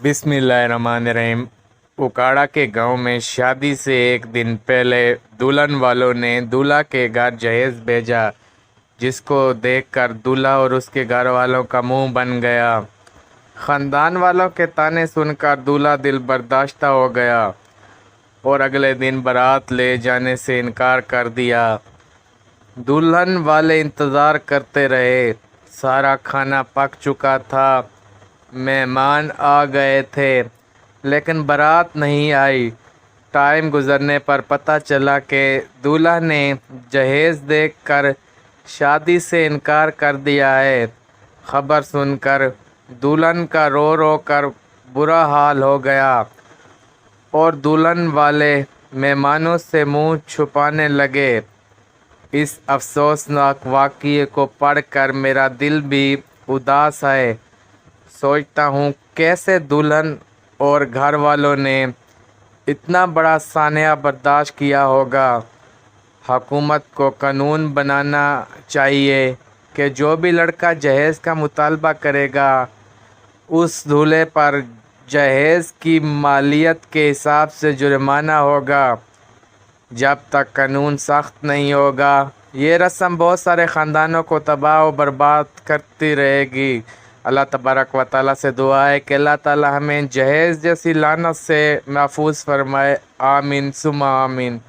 बिस्मिल्लाहिर्रहमानिर्रहीम। उकाड़ा के गांव में शादी से एक दिन पहले दुल्हन वालों ने दूल्हा के घर जहेज भेजा, जिसको देखकर दूल्हा और उसके घर वालों का मुंह बन गया। खानदान वालों के ताने सुनकर दूल्हा दिल बर्दाश्त हो गया और अगले दिन बारात ले जाने से इनकार कर दिया। दुल्हन वाले इंतज़ार करते रहे। सारा खाना पक चुका था, मेहमान आ गए थे, लेकिन बारात नहीं आई। टाइम गुजरने पर पता चला कि दूल्हा ने जहेज देखकर शादी से इनकार कर दिया है। खबर सुनकर दुल्हन का रो रो कर बुरा हाल हो गया और दुल्हन वाले मेहमानों से मुंह छुपाने लगे। इस अफसोसनाक वाक़ये को पढ़कर मेरा दिल भी उदास है। सोचता हूँ कैसे दुल्हन और घर वालों ने इतना बड़ा सान्या बर्दाश्त किया होगा। हुकूमत को कानून बनाना चाहिए कि जो भी लड़का जहेज का मुतालबा करेगा, उस दूल्हे पर जहेज की मालियत के हिसाब से जुर्माना होगा। जब तक कानून सख्त नहीं होगा, ये रस्म बहुत सारे ख़ानदानों को तबाह और बर्बाद करती रहेगी। अल्लाह तबारक व तआला से दुआ है कि अल्लाह ताला हमें जहेज जैसी लानत से महफूज फरमाए। आमीन सुमा आमीन।